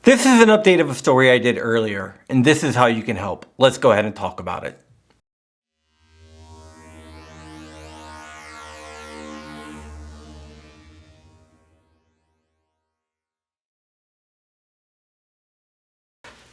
This is an update of a story I did earlier, and this is how you can help. Let's go ahead and talk about it.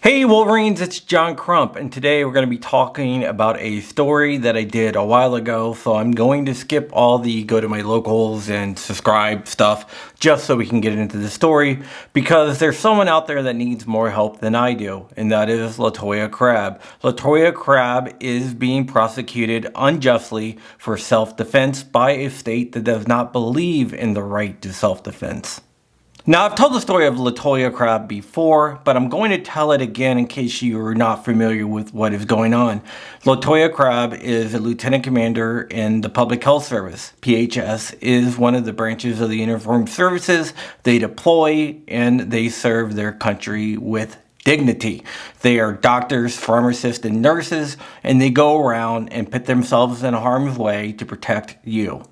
Hey Wolverines, it's John Crump, and today we're going to be talking about a story that I did a while ago, so I'm going to skip all the go to my locals and subscribe stuff just so we can get into the story, because there's someone out there that needs more help than I do, and that is LaToya Crab. LaToya Crab is being prosecuted unjustly for self-defense by a state that does not believe in the right to self-defense. Now, I've told the story of LaToya Crab before, but I'm going to tell it again in case you are not familiar with what is going on. LaToya Crab is a lieutenant commander in the Public Health Service. PHS is one of the branches of the Uniformed Services. They deploy and they serve their country with dignity. They are doctors, pharmacists, and nurses, and they go around and put themselves in harm's way to protect you.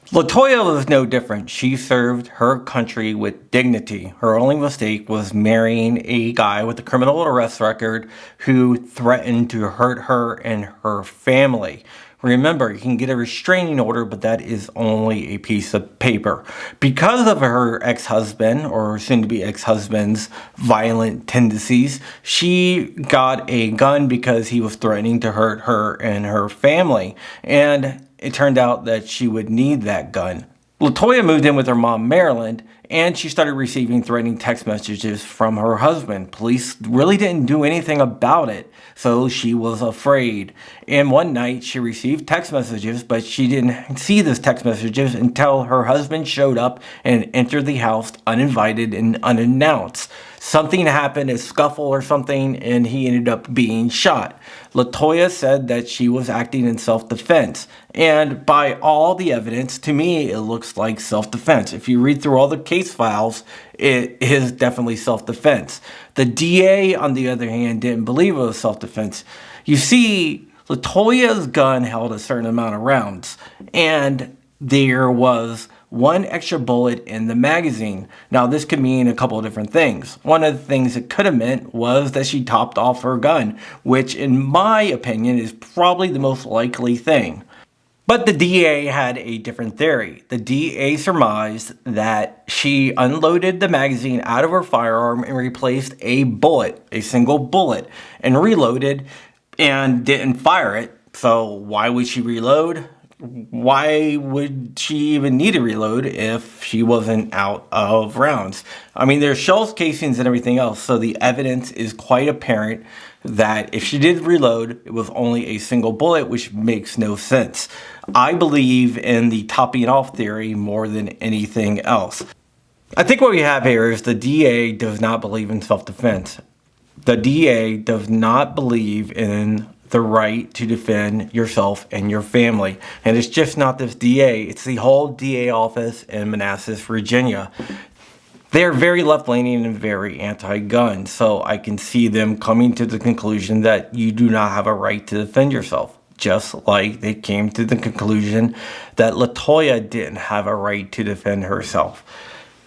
LaToya was no different. She served her country with dignity. Her only mistake was marrying a guy with a criminal arrest record who threatened to hurt her and her family. Remember, you can get a restraining order, but that is only a piece of paper. Because of her ex-husband, or soon-to-be ex-husband's violent tendencies, she got a gun because he was threatening to hurt her and her family. And it turned out that she would need that gun. LaToya moved in with her mom, Maryland, and she started receiving threatening text messages from her husband. Police really didn't do anything about it, so she was afraid. And one night she received text messages, but she didn't see those text messages until her husband showed up and entered the house uninvited and unannounced. Something happened, a scuffle or something, and he ended up being shot. LaToya said that she was acting in self-defense. And by all the evidence, to me, it looks like self-defense. If you read through all the case files, it is definitely self-defense. The DA, on the other hand, didn't believe it was self-defense. You see, LaToya's gun held a certain amount of rounds, and there was one extra bullet in the magazine. Now, this could mean a couple of different things. One of the things it could have meant was that she topped off her gun, which in my opinion is probably the most likely thing. But the DA had a different theory. The DA surmised that she unloaded the magazine out of her firearm and replaced a bullet, a single bullet, and reloaded and didn't fire it. So why would she reload? Why would she even need to reload if she wasn't out of rounds? I mean, there's shells, casings, and everything else, so the evidence is quite apparent that if she did reload, it was only a single bullet, which makes no sense. I believe in the topping off theory more than anything else. I think what we have here is the DA does not believe in self-defense. The DA does not believe in the right to defend yourself and your family. And it's just not this DA, it's the whole DA office in Manassas, Virginia. They're very left-leaning and very anti-gun, so I can see them coming to the conclusion that you do not have a right to defend yourself. Just like they came to the conclusion that LaToya didn't have a right to defend herself.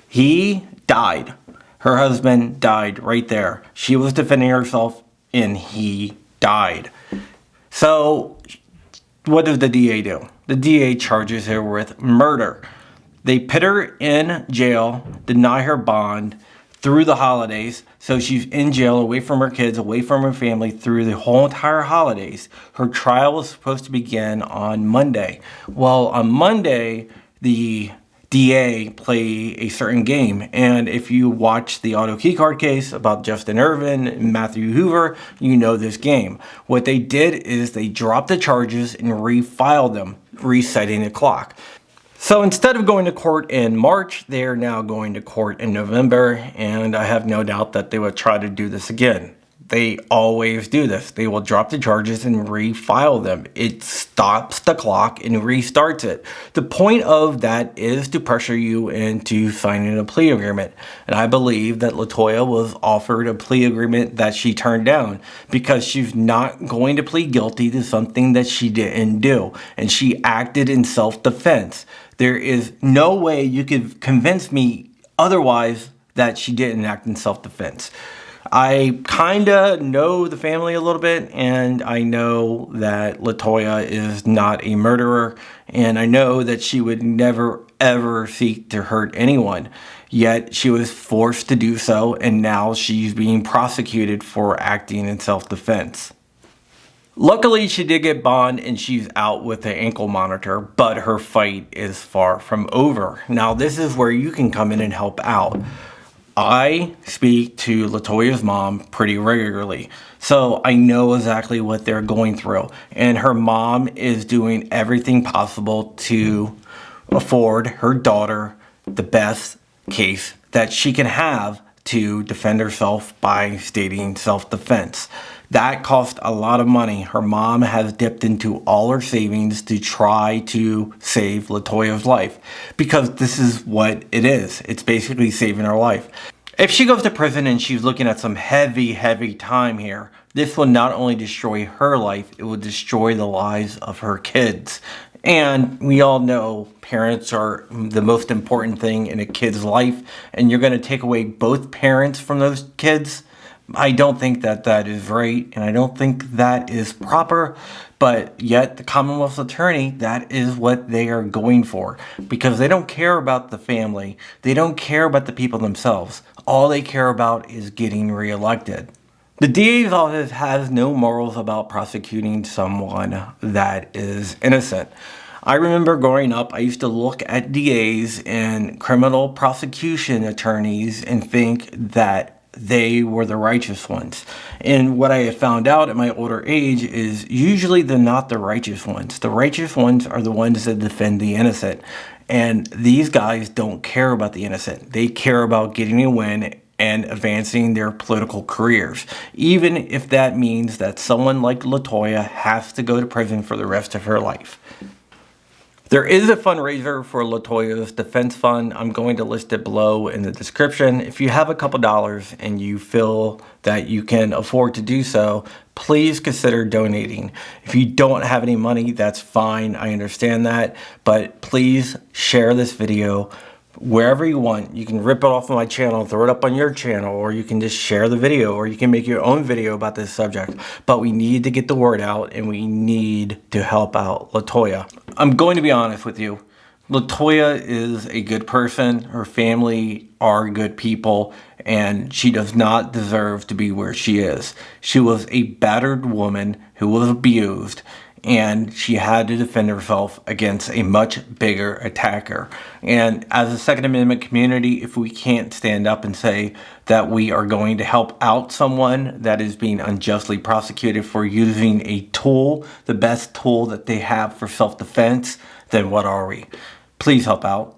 He died. Her husband died right there. She was defending herself and he died. So what does the DA do? The DA charges her with murder. They put her in jail, deny her bond through the holidays. So she's in jail, away from her kids, away from her family through the whole entire holidays. Her trial was supposed to begin on Monday. Well, on Monday, the DA play a certain game. And if you watch the auto keycard case about Justin Irvin and Matthew Hoover, you know this game. What they did is they dropped the charges and refiled them, resetting the clock. So instead of going to court in March, they're now going to court in November, and I have no doubt that they will try to do this again. They always do this. They will drop the charges and refile them. It stops the clock and restarts it. The point of that is to pressure you into signing a plea agreement. And I believe that LaToya was offered a plea agreement that she turned down because she's not going to plead guilty to something that she didn't do. And she acted in self-defense. There is no way you could convince me otherwise that she didn't act in self-defense. I kinda know the family a little bit, and I know that LaToya is not a murderer, and I know that she would never ever seek to hurt anyone. Yet she was forced to do so, and now she's being prosecuted for acting in self-defense. Luckily, she did get bond and she's out with the ankle monitor, but her fight is far from over. Now, this is where you can come in and help out. I speak to LaToya's mom pretty regularly, so I know exactly what they're going through. And her mom is doing everything possible to afford her daughter the best case that she can have to defend herself by stating self-defense. That cost a lot of money. Her mom has dipped into all her savings to try to save LaToya's life, because this is what it is. It's basically saving her life. If she goes to prison and she's looking at some heavy time here, this will not only destroy her life, it will destroy the lives of her kids. And we all know parents are the most important thing in a kid's life, and you're going to take away both parents from those kids. I don't think that that is right, and I don't think that is proper, but yet the Commonwealth's attorney, that is what they are going for, because they don't care about the family. They don't care about the people themselves. All they care about is getting reelected. The DA's office has no morals about prosecuting someone that is innocent. I remember growing up, I used to look at DAs and criminal prosecution attorneys and think that they were the righteous ones. And what I have found out at my older age is usually they're not the righteous ones. The righteous ones are the ones that defend the innocent. And these guys don't care about the innocent. They care about getting a win and advancing their political careers, even if that means that someone like LaToya has to go to prison for the rest of her life. There is a fundraiser for LaToya's defense fund. I'm going to list it below in the description. If you have a couple dollars and you feel that you can afford to do so, please consider donating. If you don't have any money, that's fine. I understand that. But please share this video wherever you want. You can rip it off of my channel, throw it up on your channel, or you can just share the video, or you can make your own video about this subject. But we need to get the word out, and we need to help out LaToya. I'm going to be honest with you. LaToya is a good person. Her family are good people, and she does not deserve to be where she is. She was a battered woman who was abused, and she had to defend herself against a much bigger attacker. And as a Second Amendment community, if we can't stand up and say that we are going to help out someone that is being unjustly prosecuted for using a tool, the best tool that they have for self-defense, then what are we? Please help out.